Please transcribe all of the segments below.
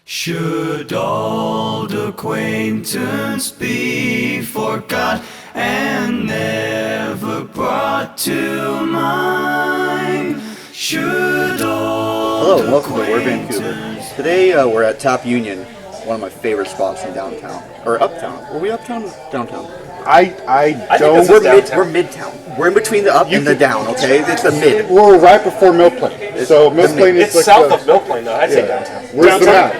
Should old acquaintance be forgot and never brought to mind? Should old Hello, and welcome to We're Vancouver. Today we're at Tap Union, one of my favorite spots in downtown. Or uptown. Were we uptown or downtown? I don't. We're midtown. We're in between the up and the down, okay? It's the mid. We're right before Mill Plain. So Mill Plain is It's like south of Mill Plain, though. I'd say downtown. Where's the map?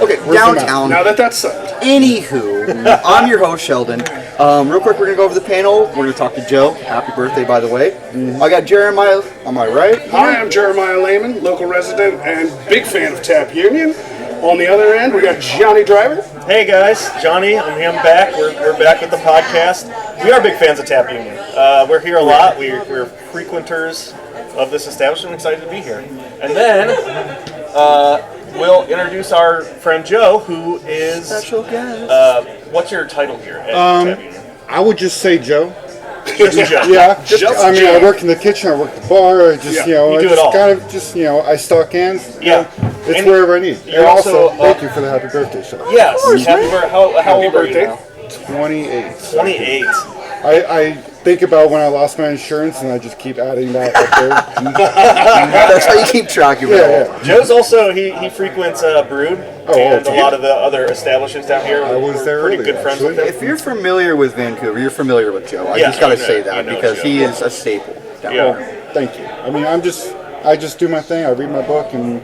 Okay, Where's the downtown. Now that's settled. Anywho, I'm your host, Sheldon. Real quick, we're going to go over the panel. We're going to talk to Joe. Happy birthday, by the way. I got Jeremiah. Am I right? Hi, I'm Jeremiah Lehman, local resident and big fan of Tap Union. On the other end, we got Johnny Driver. Hey guys, Johnny, I'm back. We're back with the podcast. We are big fans of Tap Union. We're here a lot. We're frequenters of this establishment. Excited to be here. And then we'll introduce our friend Joe, who is Special guest. what's your title here at Tap Union? I would just say Joe. Just Joe. Yeah. Just I mean, Joe. I work in the kitchen. I work the bar. I just, Yeah, you I do just it all. kind of just, I stock cans. Yeah. It's And wherever I need. you're And also, also, thank you for the happy birthday show. Yes. How old are you birthday. now? 28. 28. I think about when I lost my insurance, and I just keep adding that up there. That's how you keep track of it all. Yeah. Joe's also, he frequents Brood and a okay. lot of the other establishments down here. I was We're there pretty earlier, good friends actually. with him. If you're familiar with Vancouver, you're familiar with Joe. I Yeah, just got to you know- say that you know because Joe. he is a staple down Yeah. there. Thank you. I mean, I just do my thing. I read my book and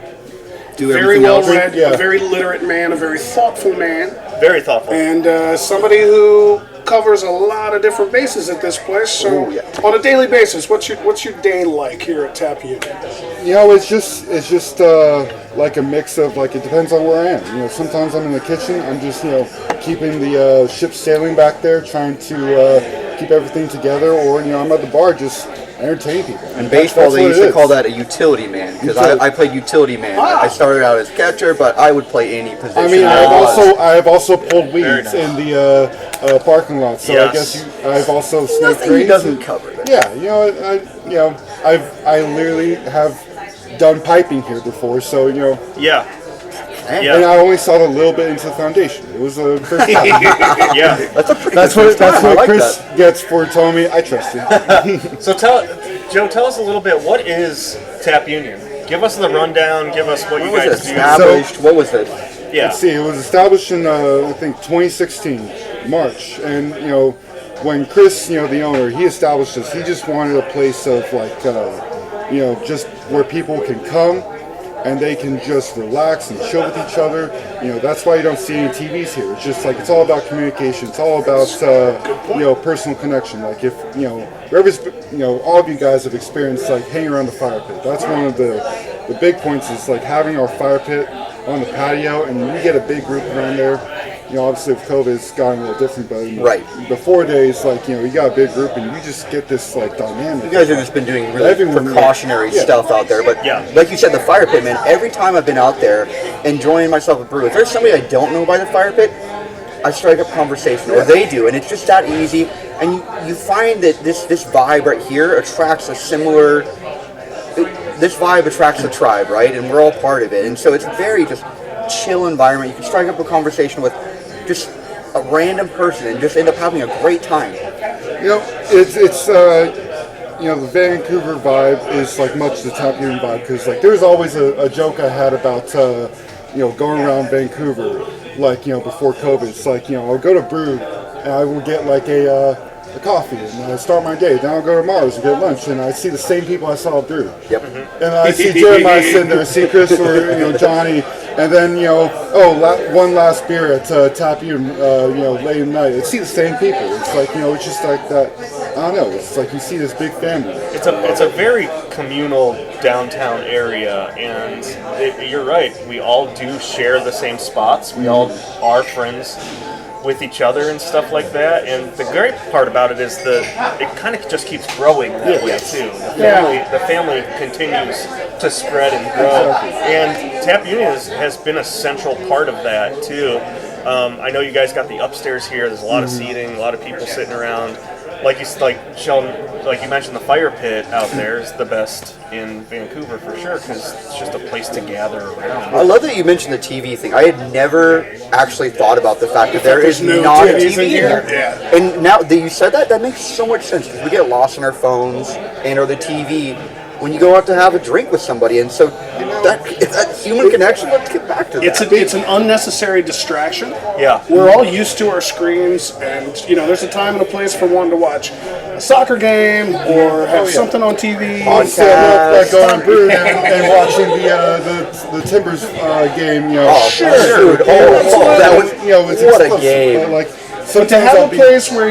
Do Very everything well else. read, Yeah. a very literate man, a very thoughtful man, Very thoughtful. and somebody who covers a lot of different bases at this place. So, Ooh, yeah. on a daily basis, what's your day like here at Tap Union? it's just like a mix of like it depends on where I am. Sometimes I'm in the kitchen. I'm just keeping the ship sailing back there, trying to keep everything together, or I'm at the bar just entertaining people. In baseball, That's they what used it to is. call that a utility man because Utility. I played utility man. Ah. I started out as catcher, but I would play any position. I mean, there was. I have also pulled weeds Very nice. in the parking lot. So I Yes. guess I've also snaked Nothing he trees. doesn't cover. There. Yeah, I literally have done piping here before. So Yeah. and Yeah. I only saw a little bit into the foundation. It was a first time. Yeah. That's a pretty That's good what first time. I like Chris that. gets for telling me I trust you. So Joe, tell us a little bit. What is Tap Union? Give us the rundown. Give us what When you was it guys do. established? What was it? Yeah. Let's see, it was established in I think 2016 March, and when Chris, the owner, he established this. He just wanted a place of like just where people can come and they can just relax and chill with each other. That's why you don't see any TVs here. It's just like it's all about communication. It's all about personal connection. Like if whoever's all of you guys have experienced like hanging around the fire pit. That's one of the big points is like having our fire pit on the patio, and we get a big group around there. Obviously with COVID, it's gotten a little different, but Right. before days, like you got a big group, and you just get this like dynamic. You guys have just been doing really Everyone- precautionary yeah. stuff out there, but Yeah. like you said, the fire pit, man. Every time I've been out there enjoying myself with brew, if there's somebody I don't know by the fire pit, I strike up conversation, or they do, and it's just that easy. And you find that this vibe right here attracts a similar. This vibe attracts the tribe, right? And we're all part of it, and so it's a very just chill environment. You can strike up a conversation with just a random person and just end up having a great time. It's the Vancouver vibe is like much the Tap Union vibe because like there's always a joke I had about going around Vancouver like before COVID. It's like I'll go to Brood and I will get like a coffee and I start my day. Then I'll go to Mars and get lunch and I see the same people I saw at Brood. Yep. And I see Jeremiah sitting there, I see Christopher, Johnny, and then one last beer at Tap Union, late at night. I see the same people. It's like it's just like that. I don't know. It's like you see this big family. It's a very communal downtown area, and you're right. We all do share the same spots. We all are friends with each other and stuff like that. And the great part about it is it kind of just keeps growing that way too. The family continues to spread and grow. And Tap Union has been a central part of that too. I know you guys got the upstairs here. There's a lot of seating, a lot of people sitting around. like Sheldon, like you mentioned, the fire pit out there is the best in Vancouver for sure because it's just a place to gather around. I love that you mentioned the TV thing. I had never actually thought about the fact that there is no not a TVs TV in here. here. Yeah. And now that you said that, that makes so much sense because we get lost in our phones and or the TV when you go out to have a drink with somebody. And so that human connection, let's get back to that. It's an unnecessary distraction. Yeah. We're all used to our screens, and there's a time and a place for one to watch a soccer game or have something on TV. Like going to Brew and watching the Timbers game. Sure. That was what a game. But to have a place where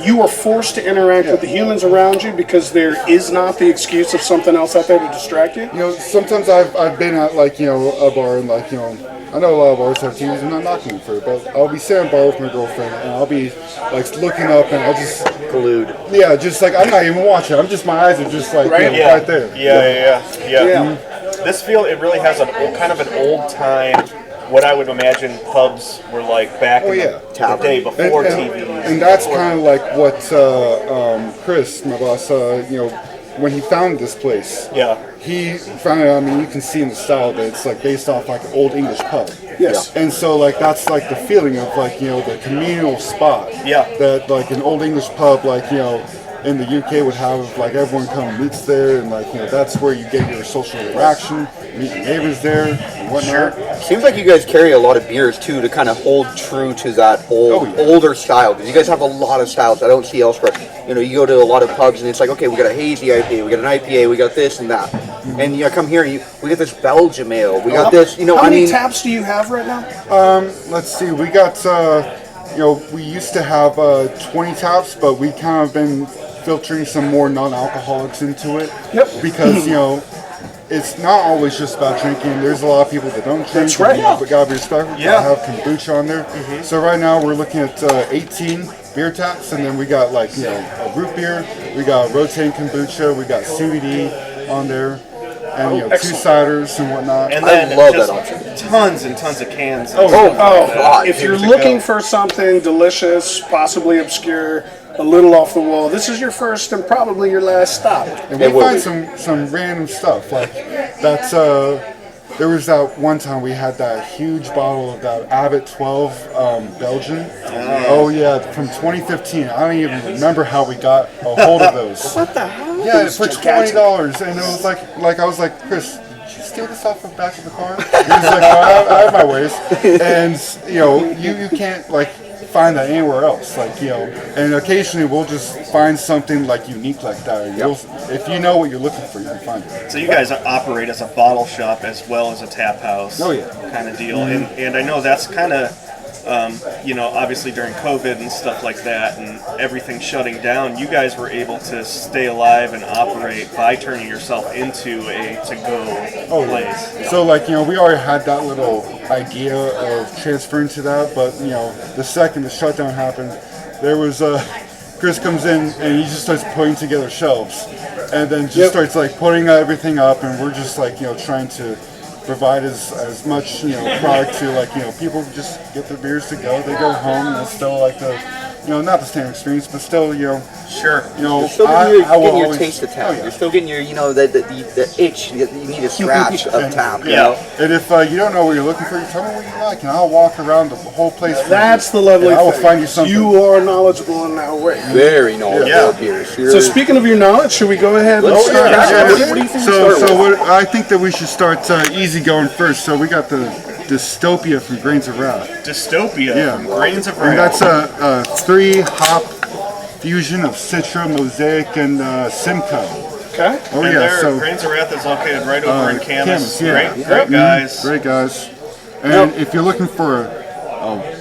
you are forced to interact with the humans around you because there is not the excuse of something else out there to distract you. Sometimes I've been at a bar and I know a lot of bars have TVs. I'm not knocking them for it, but I'll be sitting at a bar with my girlfriend and I'll be looking up and I'll just glued. Yeah, just I'm not even watching. I'm just my eyes are just right there. Yeah. This it really has a kind of an old time. What I would imagine pubs were like back in the day before TV. And that's kind of like what Chris, my boss, when he found this place. Yeah. He found it. I mean, you can see in the style that it's based off an old English pub. Yes. And so that's the feeling of the communal spot. Yeah. That an old English pub in the UK would have everyone come meets there and that's where you get your social interaction, meet your neighbors there and whatnot. Sure. Seems like you guys carry a lot of beers too to kind of hold true to that older style because you guys have a lot of styles I don't see elsewhere. You go to a lot of pubs and it's okay, we got a hazy IPA, we got an IPA, we got this and that, and you come here and we got this Belgium ale, we got this. How many taps do you have right now? Let's see, we got we used to have 20 taps, but we kind of been filtering some more non-alcoholics into it. Yep. Because it's not always just about drinking. There's a lot of people that don't drink. That's right. But gotta be respectful. Yeah. Have kombucha on there. Mm-hmm. So right now we're looking at 18 beer taps, and then we got a root beer. We got rotating kombucha. We got CBD on there, and two ciders and whatnot. And then I love just that option. Tons and tons of cans. God. If you're looking for something delicious, possibly obscure, a little off the wall, this is your first and probably your last stop. And we find some random stuff that's. There was that one time we had that huge bottle of that Abbott 12 Belgian. Oh yeah, from 2015. I don't even remember how we got a hold of those. What the hell? Yeah, for $20, and it was I was like, Chris, did you steal this off the back of the car? He was like, no, I have my ways, and you can't find that anywhere else, and occasionally we'll just find something unique like that. And if you know what you're looking for, you can find it. So you guys operate as a bottle shop as well as a tap house. Oh yeah. Kind of deal, and I know that's kind of. Obviously during COVID and stuff like that and everything shutting down, you guys were able to stay alive and operate by turning yourself into a to-go place. So we already had that little idea of transferring to that, but the second the shutdown happened, there was Chris comes in and he just starts putting together shelves and then just starts putting everything up, and we're just trying to provide as much product to people just get their beers to go. They go home and it's still not the same experience, but still Sure. You're still getting your taste of tap. You're still getting your the itch that you need to scratch of tap. And if you don't know what you're looking for, you tell me what you like, and I'll walk around the whole place. That's the lovely thing. I will find you something. You are knowledgeable in that way. Very knowledgeable of beers. So speaking of your knowledge, should we go ahead and start? What do you think? I think that we should start easy going first. So we got the Dystopia from Grains of Wrath. Dystopia from Grains of Wrath. And that's a 3-hop fusion of Citra, Mosaic, and Simcoe. Okay. Oh and yeah. So Grains of Wrath is located right over in Camas. Yeah. Great guys. Great guys. And if you're looking for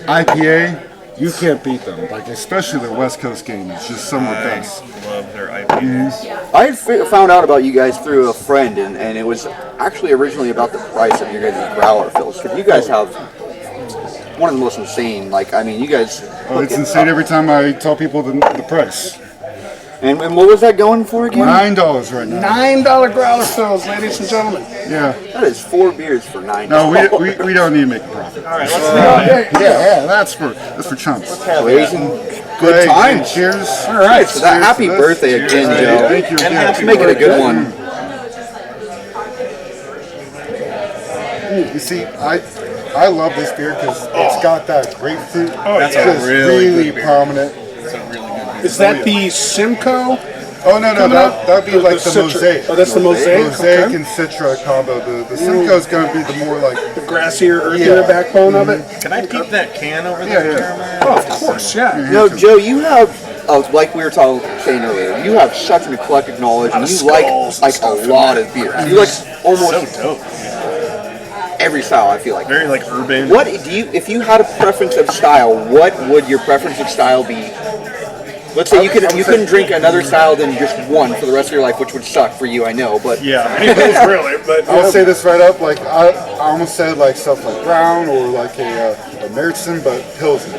IPA, you can't beat them. Especially their West Coast game. It's just some of the best. I love their IPAs. I had found out about you guys through a friend, and it was actually originally about the price of your guys' growler fills. Because you guys have one of the most insane, you guys... it's insane every time I tell people the price. And what was that going for again? $9 right now. $9 growler fills, ladies and gentlemen. Yeah. That is 4 beers for $9. No, we don't need to make a profit. All right, let's Yeah, that's for chumps. Raising Good Hey, times. Cheers. All right, so that Cheers happy to this. birthday again, Hey, Joe. thank you again. Let's make it a good one. You see, I love this beer because it's got that grapefruit. That's it's a just really good beer. prominent. It's a really good beer. Is that the Simcoe? Oh no, Coming up? that'd be like the Citra. mosaic. Oh, that's the mosaic? Mosaic Okay. and Citra combo. The Simcoe's gonna be the more like The grassier, earthier backbone of it? Can I peep that can over there, yeah. Jeremiah? Oh, of course, yeah. No, Joe, you have, like we were saying earlier, you have such an eclectic knowledge, and you like a lot of beers. You like almost So dope. every style. I feel like. Very like urban. What do you, if you had a preference of style, what would your preference of style be? Let's say you couldn't drink another style than just one for the rest of your life, which would suck for you, I know. But Yeah. Really, but I'll say this right up, like I almost said like stuff like brown or like a Märzen, but Pilsner.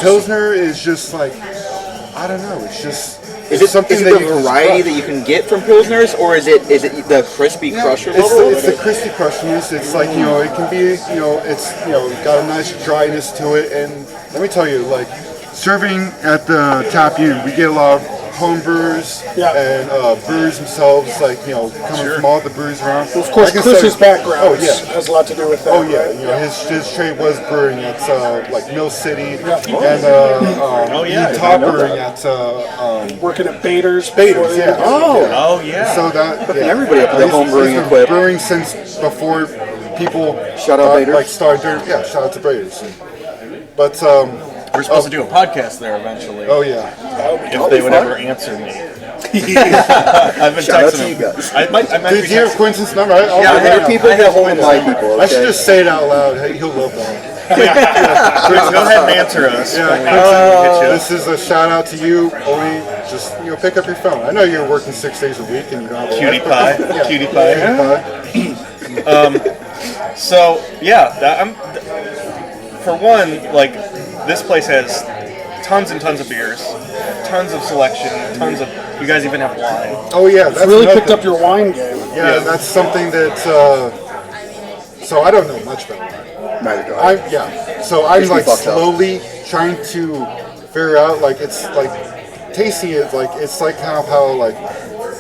Pilsner is just like, I don't know, it's just is it something is it that the you can variety trust. that you can get from Pilsners, or is it the crispy crusher level? It's the crispy crushiness. It's like, it can be, it's, got a nice dryness to it. And let me tell you, like, serving at the Tap Union, we get a lot of home brewers and brewers themselves, like, coming from all the breweries around. of course, Chris's background has a lot to do with that. Oh yeah, his trade was brewing at like Mill City and top brewing at Working at Bader's. yeah. Oh yeah. So that everybody up to the home brewing he's been equipment. brewing since before people Shout out Bader's. like started doing, shout out to Bader's. But We're supposed to do a podcast there eventually. oh yeah, If they would ever answer me. I've been Shout out texting to you him. guys. I might do be you have texting. Quinton's number? I'll Yeah, write it there are down. people that hold my people. I should Okay? just say it out loud. Hey, he'll love that. Chris, go ahead and answer us. Yeah, Hit you. this is a shout out to you. Only just pick up your phone. I know you're working 6 days a week and you don't have a Cutie life, but- pie. Cutie pie. So yeah, for one, like this place has tons and tons of beers, tons of selection, tons of. You guys even have wine. Oh yeah, that's Really another picked up your wine game. Yeah, that's something that. So I don't know much about wine. Neither do I. So I'm like fucked up. slowly trying to figure out, like, it's like tasting it, like it's like kind of how like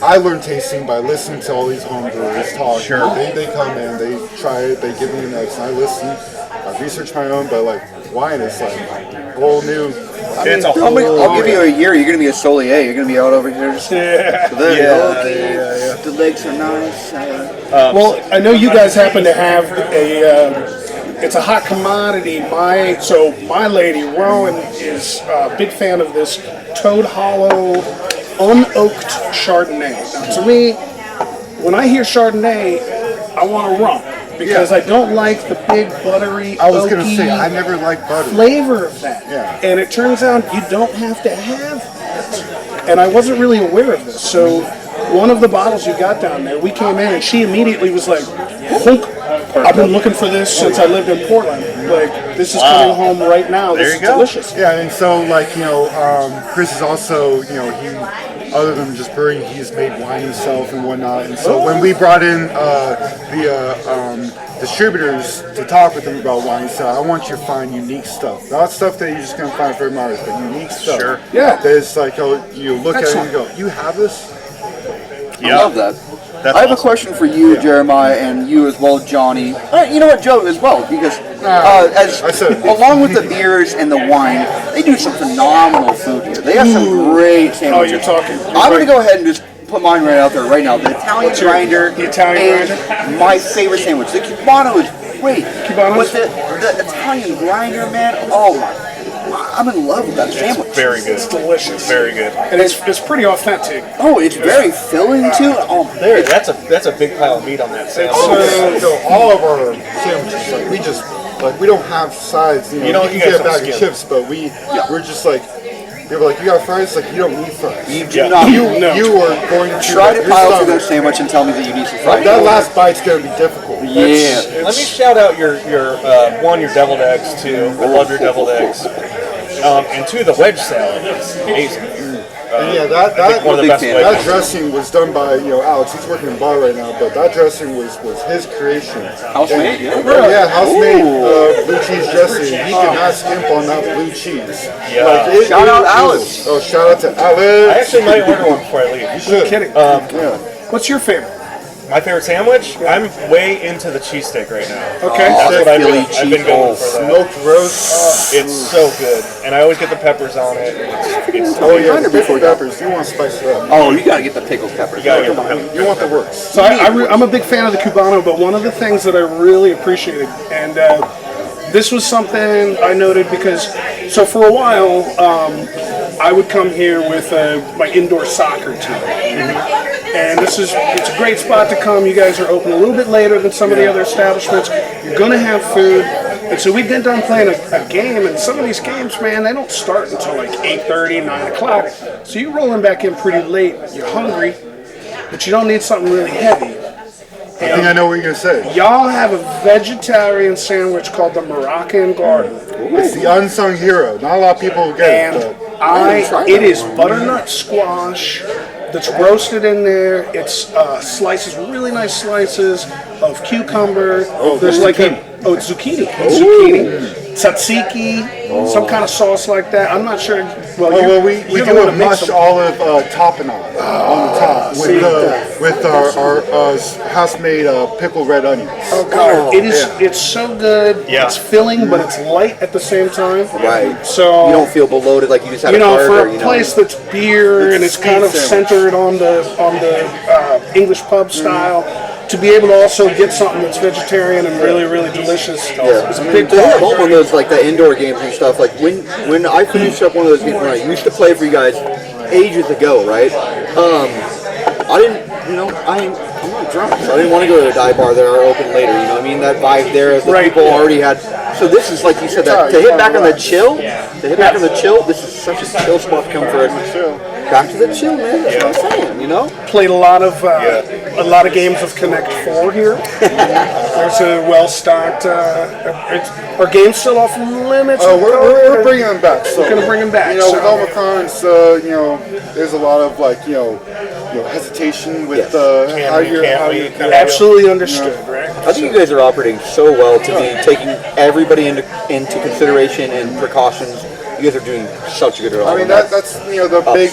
I learned tasting by listening to all these home brewers talk. Sure. They come in, they try it, they give me notes, and I listen. I research my own, but like wine is like a whole new. It's a whole. I'll give you a year. You're gonna be a sommelier. You're gonna be out over here. Just, so there you go. Okay. The legs are nice. Well, I know you guys happen to have a. It's a hot commodity. My lady Rowan is a big fan of this Toad Hollow unoaked Chardonnay. Now, to me, when I hear Chardonnay, I want a rum because I don't like the big buttery. I was gonna oaky say I never liked butter. flavor of that. Yeah. And it turns out you don't have to have that. And I wasn't really aware of this. So one of the bottles you got down there, we came in and she immediately was like, "Hunk, I've been looking for this since I lived in Portland. Like, this is coming home right now. This There is you go. delicious." Yeah, and so like Chris is also he other than just brewing, he's made wine himself and whatnot. And so when we brought in the distributors to talk with them about wine, so I want you to find unique stuff, not stuff that you're just gonna find for Mars, but unique stuff. Sure. Yeah. That is like you look at it and you go, you have this. I love that. That's I have a awesome. question for you, Jeremiah, and you as well, Johnny. You know what, Joe, as well, because I said- along with the beers and the wine, they do some phenomenal food here. They have some great sandwiches. you're talking- I'm going to go ahead and just put mine right out there right now. The Italian grinder the Italian is grinder? my favorite sandwich. The Cubano is great. Cubano's- With the Italian grinder, man, oh my, I'm in love with that sandwich. Very good. It's delicious. Very good. And it's pretty authentic. Oh, it's very filling too. Oh, There, that's a big pile of meat on that sandwich. So all of our sandwiches, like we just like we don't have sides. You don't- can you guys get a don't bag skip. of chips, but we're just like. They were like, you got fries? Like, you don't need fries. you do Yeah. not. You are going to Try to your pile through stomach. that sandwich and tell me that you need some Like, fried that chicken. last bite's gonna be difficult. Yeah. Let me shout out your deviled eggs too. I love your deviled eggs. And two, the wedge salad. It's amazing. And yeah, I think one of the big best fan. that wedges. dressing was done by Alex. He's working in a bar right now, but that dressing was his creation. House made, yeah. Oh, yeah, house made blue cheese dressing. Jesse, he cannot skimp on that blue cheese. Yeah. Shout out Alex. Oh, shout out to Alex. I actually might order one before I leave. You should. Kidding. Yeah. What's your favorite? My favorite sandwich? I'm way into the cheesesteak right now. Okay. That's what I've Philly been going for. That. Smoked roast. It's so good, and I always get the peppers on it. It's Oh yeah, Kinda pickled before that. peppers. You want to spice it up. Oh, you gotta get the pickled peppers. gotta get Come the on. peppers. You want the works. So I'm a big fan of the Cubano, but one of the things that I really appreciated, and this was something I noted because, so for a while, I would come here with my indoor soccer team. And it's a great spot to come. You guys are open a little bit later than some of the other establishments. You're gonna have food. And so we've been done playing a game, and some of these games, man, they don't start until like 8:30, 9 o'clock. So you're rolling back in pretty late. You're hungry, but you don't need something really heavy. I think I know what you're gonna say. Y'all have a vegetarian sandwich called the Moroccan Garden. It's the unsung hero. Not a lot of people get And it. But it is butternut squash that's roasted in there. It's slices, really nice slices of cucumber. There's like it's zucchini. It's zucchini. Tzatziki, some kind of sauce like that. I'm not sure. well, we you're do gonna a make mush some- olive tapenade on the top with our house-made pickled red onions. Oh God, it's so good. Yeah. It's filling, but it's light at the same time. Right. So You don't feel bloated like you just had you a know, burger. for a place that's beer and it's kind of sandwich. centered on the English pub style, to be able to also get something that's vegetarian and really, really delicious is a big They have all plus. of those like the indoor games and stuff. Like when I finished up one of those games when I used to play for you guys ages ago, right? I didn't, I'm not drunk, so I didn't want to go to a dive bar that are open later. You know what I mean? That vibe there, the Right, people yeah. already had. So this is like you said that to hit back on the chill. To hit back on the chill, this is such a chill spot to come for us. Back to the chill, man. That's what I'm saying. You know? Played a lot of games of Connect 4 here. There's a well-stocked. Are games still off limits? Oh, we're bringing them back. So We're gonna bring them back. You know, so- with Omicron, there's a lot of hesitation with how you're. Absolutely understood, right? I think you guys are operating so well to be taking everybody into consideration and precautions. You guys are doing such a good job. I mean, that's the big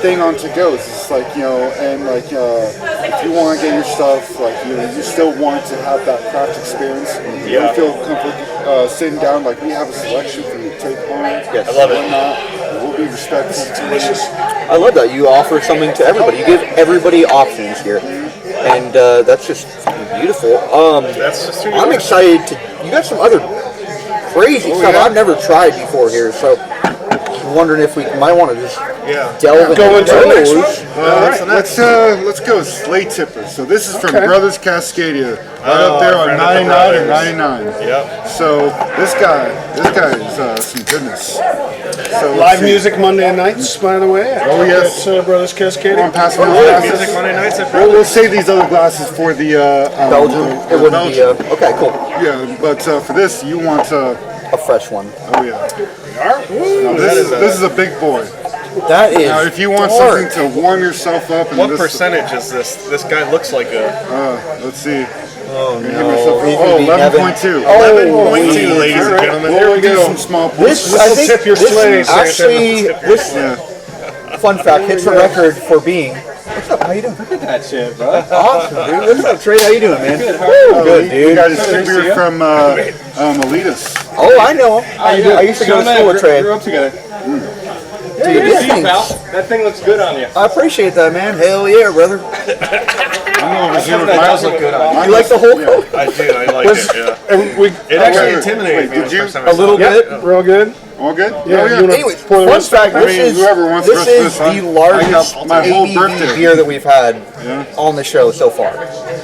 thing on to-goes. It's like, if you want to get your stuff, you still want to have that craft experience. You don't feel comfortable sitting down. Like, we have a selection for you to take home. Yes. I love it. Whatnot. We'll be respectful. Delicious. I love that you offer something to everybody. You give everybody options here, and that's just beautiful. That's just who you I'm are. excited to. You got some other crazy stuff I've never tried before here, so I'm wondering if we might want to just delve Go into the next those. one. Let's go Slate Tipper. So this is from Okay. Brothers Cascadia, right up there on friend of the 99 and brothers. 99. Yep. So this guy is some goodness. So let's Live see. music Monday nights, by the way. Oh, yes. That's Brothers Come on, Cascade. pass me those Music glasses. Monday nights at We'll save these other glasses for the Belgium. It wouldn't Belgium. be. Okay, cool. Yeah, but for this you want A fresh one. oh yeah. Now, this is a big boy. That is. Now if you want dark. something to warm yourself up, and What this, percentage is this? This guy looks like a let's see. Oh Give no. myself, It oh, would be 11.2. 11.2, ladies and gentlemen. We'll do some small This, pools. I think, tip your this sleigh, Santa. actually, this Yeah. fun fact hits the record for being. What's up? How you doing? That shit, bro. Awesome, dude. What's up, Trey? How you doing, man? Good. Good, We dude. got a distributor from Elitas. Oh, I know. I used to go to school with Trey. Grew up together. Dude, Good this to see you, thing's- pal. That thing looks good on you. I appreciate that, man. Hell yeah, brother. I'm over here with That my does look good on you. You like the whole coat? I do. I like it. Yeah. It actually Wait, intimidated me. did the you- first time I A saw little it. bit. Real good. All good? Yeah, Oh, you wanna- Anyways, pour the fun rest fact, I mean, whoever wants the this rest of is this, huh? the largest I got my whole ABV birthday. beer that we've had Yeah. on the show so far.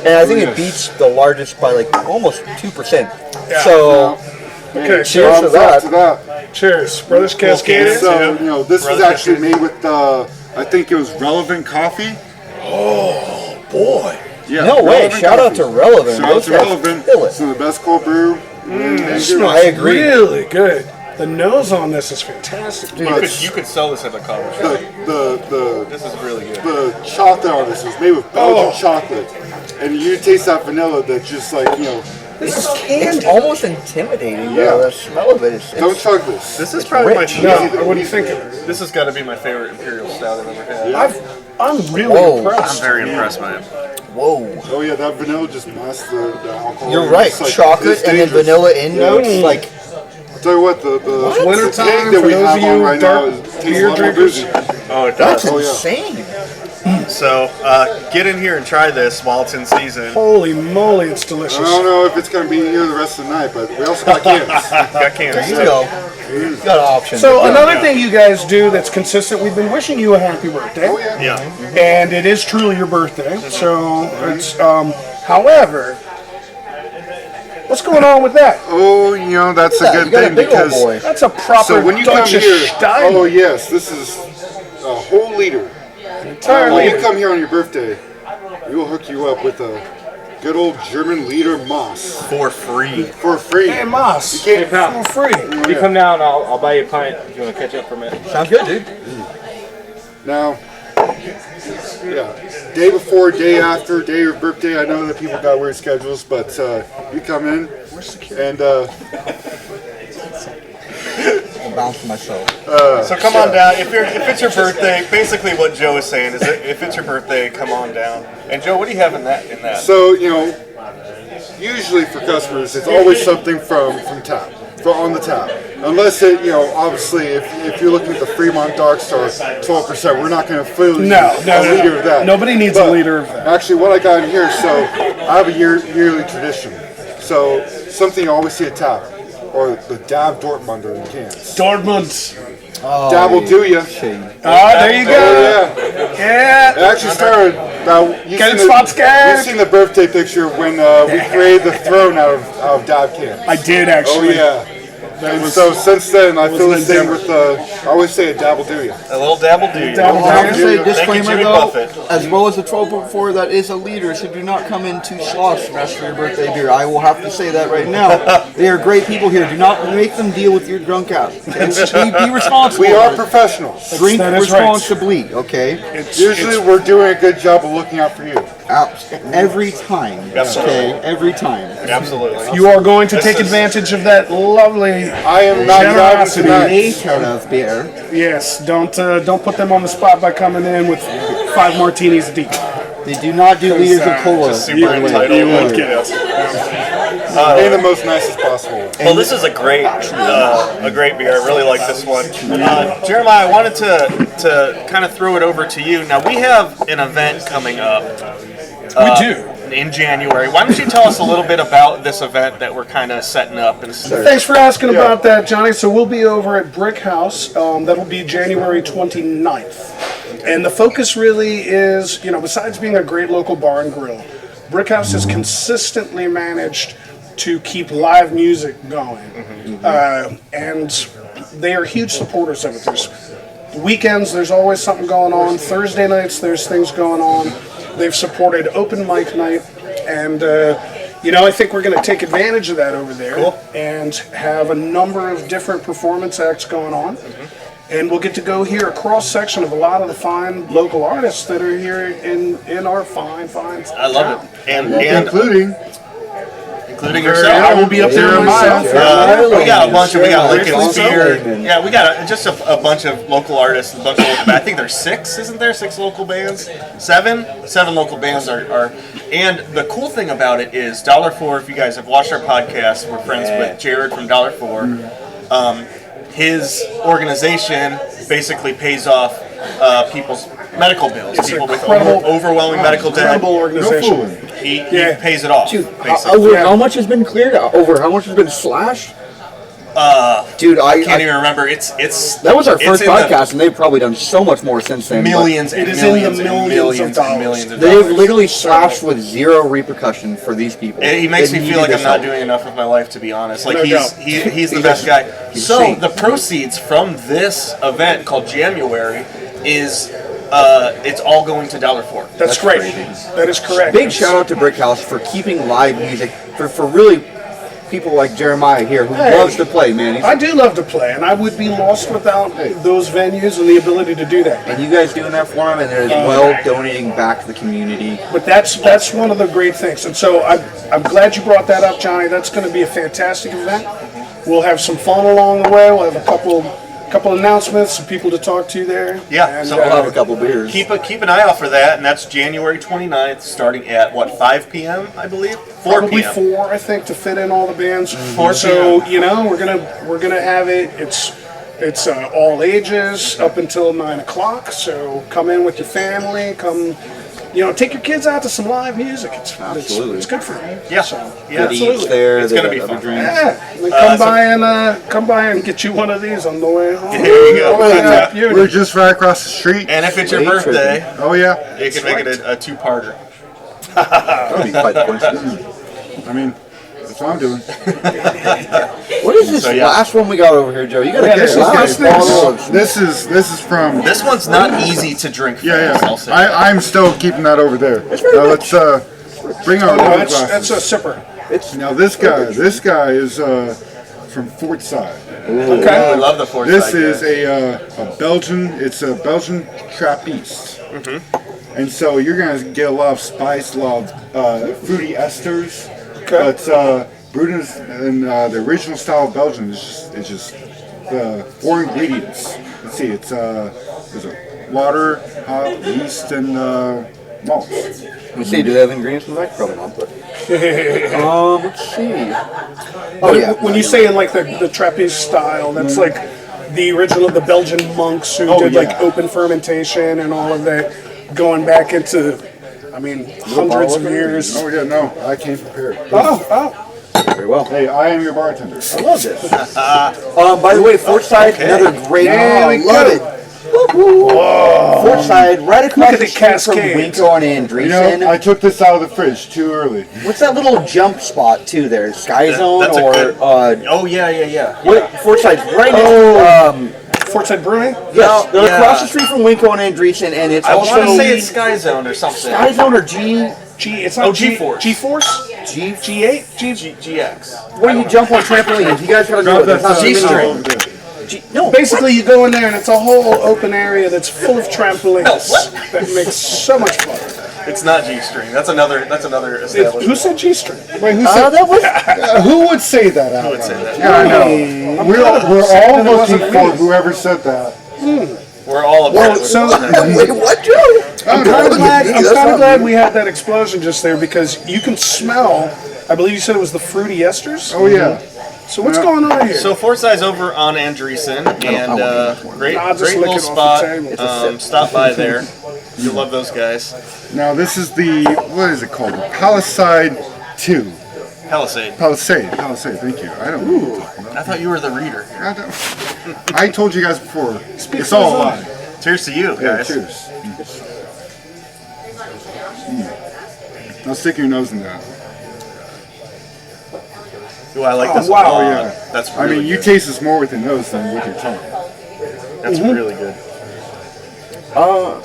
And I think Yes. it beats the largest by like almost 2%. So, Okay, cheers Thumbs to up that. to that. cheers. Brothers Cascade. So, this was Brothers actually Cascade. made with, I think it was Relevant Coffee. Boy. Yeah, No way. Relevant Shout out Coffee. to Relevant. Shout out Those to guys Relevant. kill it. It's the best cold brew. I agree. Really good. The nose on this is fantastic. You could sell this at the coffee shop. This is really good. The chocolate on this was made with Belgian chocolate, and you taste that vanilla that just It's almost intimidating, Yeah. bro. The smell of it is. Don't chug this. This is probably my rich. No, what do you think? This has got to be my favorite imperial stout I've ever had. I'm really Whoa. impressed. I'm very impressed by it. Whoa. Oh yeah, that vanilla just masks the alcohol. You're right. It's like- Chocolate it's and then dangerous. vanilla in notes. Like, I'll tell you what, the Wintertime, keg that for we those have of on you right now dark tastes beer a lot more drinkers. boozy. Oh, it that's does. Oh, yeah. insane. So get in here and try this while it's in season. Holy moly, it's delicious. I don't know if it's going to be here the rest of the night, but we also got cans. Got cans. There you too. go. You got options. So another thing you guys do that's consistent, we've been wishing you a happy birthday. Oh yeah. Yeah. And it is truly your birthday. So it's however, what's going on with that? Oh, you know, that's a Yeah, good you got a thing big old because boy. That's a proper so when you come Deutsche here, Stein. oh yes, this is a whole liter. Entire When you liter. come here on your birthday, we will hook you up with a good old German liter Moss For free. for free. Hey, Moss, You can't- for free. You come down, I'll buy you a pint if you want to catch up for a minute. Sounds good, dude. Now, yeah, day before, day after, day of your birthday. I know that people got weird schedules, but you come in and I'll bounce myself. So come on down. If it's your birthday, basically what Joe is saying is that if it's your birthday, come on down. And Joe, what do you have in that? so you know, usually for customers, it's always something from tap. On the tap, unless it, you know, obviously, if you're looking at the Fremont Dark Star, 12%, we're not going to fill you No. a liter of that. Nobody needs But a liter of that. Actually, what I got in here, so I have a yearly tradition. So something you always see at tap, or the Dab Dortmunder in cans. Dortmund. Dab will do ya. There you Oh go. yeah. It Yeah. actually started. Now you've Get seen, it, spot scared. you've seen the birthday picture when we created the throne out of Dab cans. I did Oh actually. yeah. And so since then, I feel an the same endeavor. with I always say a dabble do ya. A little dabble do you. Dabble I have to do say, you. disclaimer Jimmy though, Buffett. as well as the 12.4 that is a liter, so do not come in too slosh for your birthday beer. I will have to say that right now. They are great people here. Do not make them deal with your drunk ass. Be responsible. We are professionals. Drink That is right. responsibly, okay? Usually, we're doing a good job of looking out for you. Every time, Absolutely. okay? Every time. Absolutely. You are going to This take is- advantage of that lovely. I am not driving Generosity. tonight. Nature of beer. Yes, don't put them on the spot by coming in with 5 martinis deep. They do not do liters of cola. Just super entitled. you would Like, get yes. In the most nicest possible way. Well, this is a great beer. I really like this one. Jeremiah, I wanted to kind of throw it over to you. Now we have an event coming up. We do. In January. Why don't you tell us a little bit about this event that we're kind of setting up and stuff? Thanks for asking about that, Johnny. So we'll be over at Brick House. That'll be January 29th. And the focus really is, besides being a great local bar and grill, Brick House has consistently managed to keep live music going. And they are huge supporters of it. There's weekends, there's always something going on. Thursday nights, there's things going on. They've supported open mic night, and I think we're going to take advantage of that over there and have a number of different performance acts going on. And we'll get to go hear a cross section of a lot of the fine local artists that are here in our fine I love it. And including yourself. I will be up there myself. We got a bunch of, we got Lincoln Richland Spear. Sullivan. Yeah, we got just a bunch of local artists, a bunch of local bands. I think there's 6, isn't there? 6 local bands? 7 local bands are. And the cool thing about it is $4, if you guys have watched our podcast, we're friends with Jared from $4. His organization basically pays off people's medical bills. It's People with incredible- overwhelming medical debt. Incredible organization. He Yeah. pays it off. Basically. Over how much has been cleared? Over how much has been slashed? Dude, I can't even remember. It's that was our it's first in the podcast, and they've probably done so much more since then. but millions and It is in the millions and millions millions of and dollars. millions of They've dollars. literally slashed with zero repercussion for these people. He makes They me feel like needed I'm not this help. doing enough with my life, to be honest. Like No doubt. he's the best guy. So saint. the proceeds from this event called January is it's all going to $4. That's great. That is correct. Big shout out to Brick House for keeping live music, for really people like Jeremiah here who loves to play, man. I do love to play, and I would be lost without those venues and the ability to do that. And you guys doing that for him, and they're as well donating back to the community. But that's one of the great things, and so I'm glad you brought that up, Johnny. That's going to be a fantastic event. We'll have some fun along the way. We'll have a couple announcements, some people to talk to there. Yeah, So we'll have a couple beers. Keep an eye out for that, and that's January 29th, starting at 5 p.m. I believe, 4 Probably p.m. 4, I think, to fit in all the bands. 4 So we're gonna have it. It's all ages up until 9 o'clock. So come in with your family. Come, take your kids out to some live music. It's good for them. Yeah, So, yeah, absolutely. There, It's gonna be fun. Yeah, and then come by and get you one of these on the way home. There you go. Tap Union. We're just right across the street. And if it's your birthday, Oh yeah, you can make it a two-parter. That would be quite the coincidence. I mean, that's what I'm doing. What is this So, yeah. last one we got over here, Joe? You got to this get is- last bottle of- This is from. This one's not easy to drink. Yeah, I'll yeah. say. I'm still keeping that over there. Now let's bring our No, own that's a glasses. sipper. Now this guy is from Fort Side. Okay. I love the Fort This Side is guy. a Belgian. It's a Belgian Trappiste. And so you're gonna get a lot of spice, a lot of fruity esters. Okay. But brewed in the original style of Belgium is just the 4 ingredients. Let's see, it's there's a water, hop, yeast, and malt. Let's see, do they have ingredients in the back? Probably not, but. Let's see. Oh, yeah. When you say in like the Trappist style, that's like the original, the Belgian monks who Oh, did like yeah. open fermentation and all of that, going back into, hundreds of years. Oh yeah, no, I came prepared. Oh, Very well. Hey, I am your bartender. I love this. By the way, Fort Side, another great. There we love go. it. Fort Side, right across at the the street from cascades. Winko and Andreessen. I took this out of the fridge too early. What's that little jump spot too there? Sky Zone that's a or good- Oh yeah. what? Fort Side's right next. Fortside Brewing? Yes, they're yeah. across the street from Winko and Andreessen, and it's I also want to say it's Sky Zone or something. Sky Zone or G. It's not G-Force. G-Force? G. G8? GX. Where you jump on trampolines. You guys gotta do it. There's not too many- G-string. No. Basically, you go in there and it's a whole open area that's full of trampolines that makes so much fun. It's not G-string. That's another establishment. Who said G-string? Wait, who said That was. who would say that out Who would loud? say that? Yeah, I know. We're all saying it looking wasn't for me. whoever said that. We're all Well, about so Wait, what, Joe? I'm kind of That's not glad me. we had that explosion just there because you can smell. I believe you said it was the fruity esters. Oh yeah. So what's going on here? So Fort Side's over on Andreessen, and great I'll just great lick little it spot. off the table. Stop by there. You'll love those guys. Now this is the what is it called? The Palisade 2. Palisade. Palisade. Thank you. I don't know. What you're talking about. I thought you were the reader. I don't. I told you guys before. It's all a lie. Cheers to you, Yeah, guys. cheers. Now stick your nose in that. Ooh, I like this wow. one. Oh, yeah. That's I really mean, you good. taste this more with your nose than with your tongue. That's really good.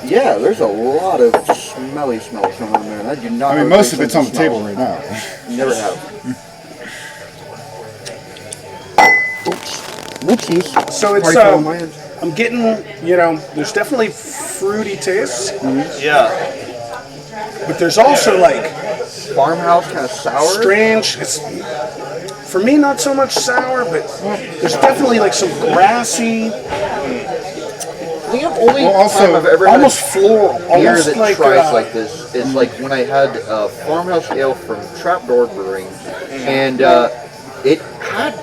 Yeah, there's a lot of smelly smells going on there. I do not. I mean, have most of great it's on the sense of table smell. right now. Never have. Whoopsies. So it's Party foul on my end. I'm getting, there's definitely fruity tastes, Yeah. but there's also like Farmhouse kind of sour. strange. It's for me not so much sour, but there's definitely like some grassy, I think the only Well, also, time I've ever had almost floral, a beer almost that like tries like this is like when I had Farmhouse Ale from Trapdoor Brewing, and it had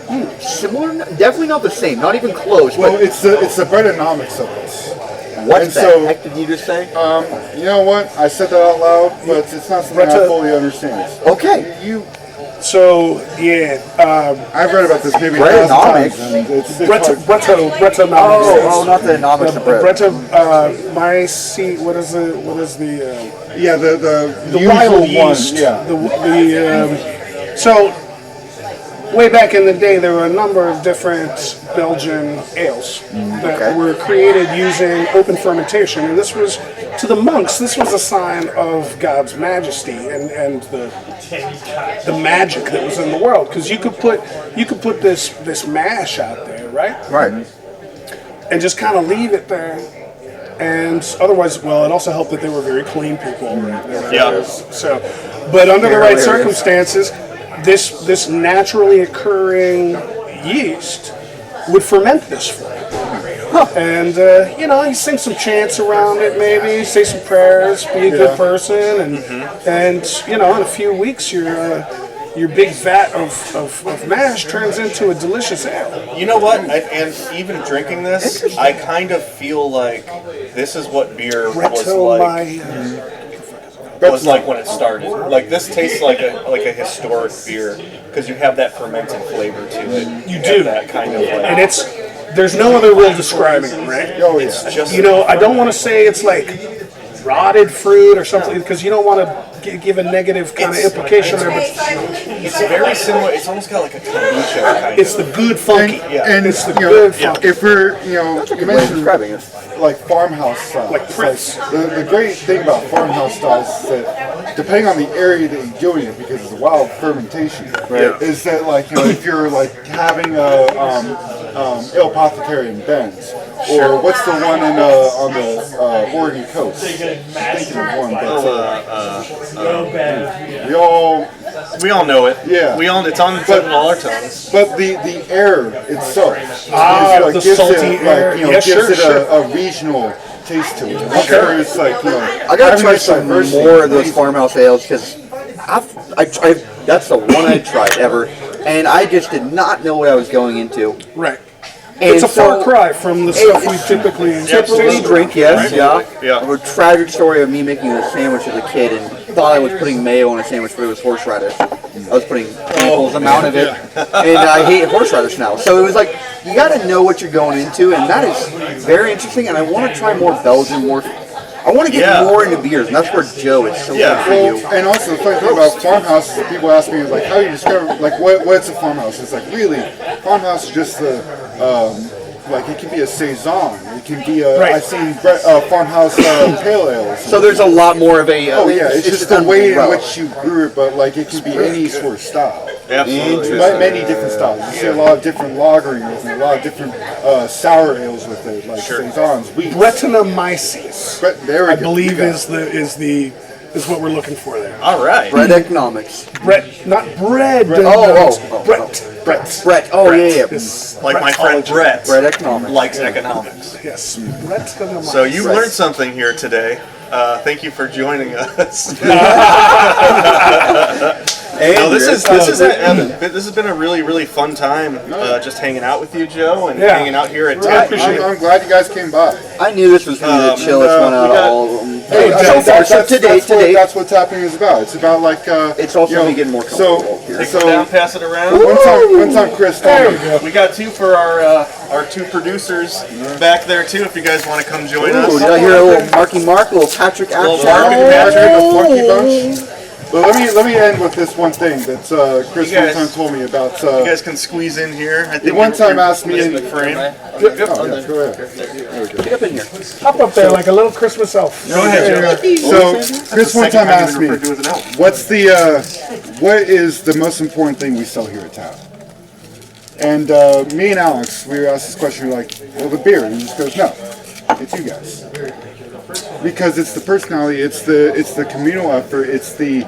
similar, definitely not the same, not even close. Well, But it's the breadonomics of it. what and the so- heck did you just say? You know what? I said that out loud, but it's not something I fully understand. Okay. so yeah. I've read about this maybe a Breadonomics? thousand times. And Breto Oh, not the economics of bread. Breto, my seat. What is the yeah, the the usual wild one. yeast? Yeah. So way back in the day, there were a number of different Belgian ales that okay. were created using open fermentation, and this was to the monks, this was a sign of God's majesty and the magic that was in the world. Because you could put this mash out there, right? Right. And just kind of leave it there. And otherwise, well, it also helped that they were very clean people. Right? Yeah. So, but under the right circumstances, this naturally occurring yeast would ferment this for you. And, you sing some chants around it maybe, say some prayers, be a good person, and in a few weeks your big vat of mash turns into a delicious ale. You know what? And even drinking this, I kind of feel like this is what beer was like. Was like when it started. Like this tastes like a historic beer because you have that fermented flavor to it. You do that kind of like, and there's no other way of describing it, right? Oh, yeah. It's just I don't want to say it's like rotted fruit or something because you don't want to give a negative kind of implication there. But it's very similar. It's almost got like a kombucha kind it's the good funky. And It's the good funky. if we're, you mentioned describing it. like farmhouse styles. Like Prince. The great thing about farmhouse styles is that depending on the area that you're doing it, because it's a wild fermentation, right? Is that if you're like having Ale Apothecary in Ben's, or what's the one on the Oregon coast? I'm thinking of one, but we all know it. Yeah. It's on the tip of all our tongues. But the air itself, the gives salty it, air. gives it a regional taste to it. Where it's I gotta try some more of those farmhouse ales because that's the one I tried ever, and I just did not know what I was going into. Right. And It's a far cry from the stuff we typically drink. Yes, Yeah. A tragic story of me making a sandwich as a kid and thought I was putting mayo on a sandwich, but it was horseradish. I was putting ample amount of it, and I hate horseradish now. So it was like you got to know what you're going into, and that is very interesting. And I want to try more Belgian, I want to get more into beers, and that's where Joe is so good for you. And also the funny thing about farmhouses that people ask me is like, how do you describe what's a farmhouse? It's like really, farmhouse is just it can be a saison, it can be I've seen farmhouse pale ales. So there's a lot more of a. It's just the way in which you brew it, but it can be any sort of style. Absolutely. Many different styles. You see a lot of different lagering with it, a lot of different sour ales with it, like saisons, wheat. Brettanomyces, I believe is what we're looking for there. All right. Bread economics. Brett, not bread. Brett. Brett. Oh, yeah. Like my friend Brett Bread economics. likes economics. Yes. Brettanomyces. So you learned something here today. Thank you for joining us. This has been a really, really fun time just hanging out with you, Joe, and hanging out here at Tap Union. I'm glad you guys came by. I knew this was going to be the chillest one out of all of them. Hey, today, that's what tapping is about. It's about it's also me getting more comfortable here. Take it down, pass it around. One time, Chris told me. We got two for our two producers back there too. If you guys want to come join us. Did I hear a little Marky Mark, a little Patrick action? A funky bunch. But let me end with this one thing that Chris one time told me about. You guys can squeeze in here. I think one time asked me in the frame. Go ahead. Get up in here. Hop up there like a little Christmas elf. Go ahead, Joe. So Chris one time asked me, what is the most important thing we sell here at Tap? And me and Alex, we were asked this question, we're like, well, the beer. And he just goes, no, it's you guys. Because it's the personality, it's the communal effort, it's the,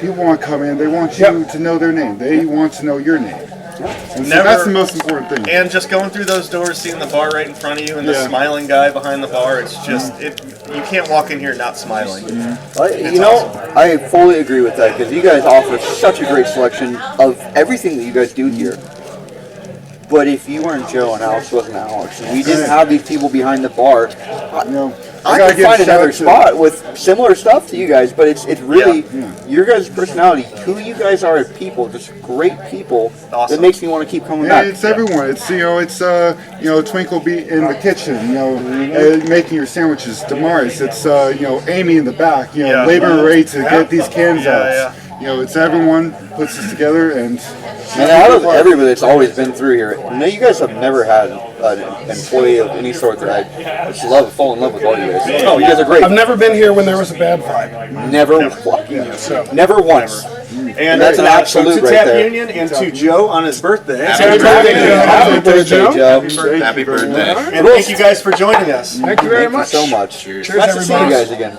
people want to come in, they want you to know their name, they want to know your name. And so that's the most important thing. And just going through those doors, seeing the bar right in front of you, and the smiling guy behind the bar, it's just, you can't walk in here not smiling. Awesome. I fully agree with that, because you guys offer such a great selection of everything that you guys do here. But if you weren't Joe and Alex wasn't Alex, and we didn't have these people behind the bar, I could find another spot with similar stuff to you guys, but it's really your guys' personality, who you guys are as people, just great people that makes me want to keep coming back. It's everyone. It's Twinkle Beat in the kitchen, making your sandwiches. Damaris, it's Amy in the back, labor rate to get these cans out. It's everyone puts this together, and And out of everybody that's always been through here, no, you guys have never had an employee of any sort that I just fall in love with all you guys. Oh, you guys are great. I've never been here when there was a bad vibe. Never once. And that's an absolute so to right Tap there. Union and to Joe on his birthday. Happy birthday, Joe. Happy birthday. And thank you guys for joining us. Thank you very much. So much. Cheers, Nice to see you everybody. guys again.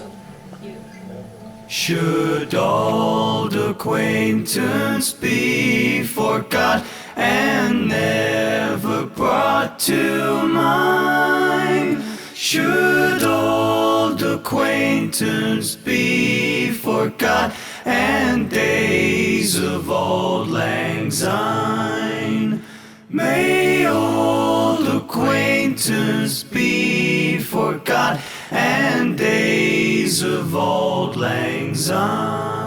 Should old acquaintance be forgot and never brought to mind? Should old acquaintance be forgot and days of old lang syne? May old acquaintance be forgot and days of old lang syne.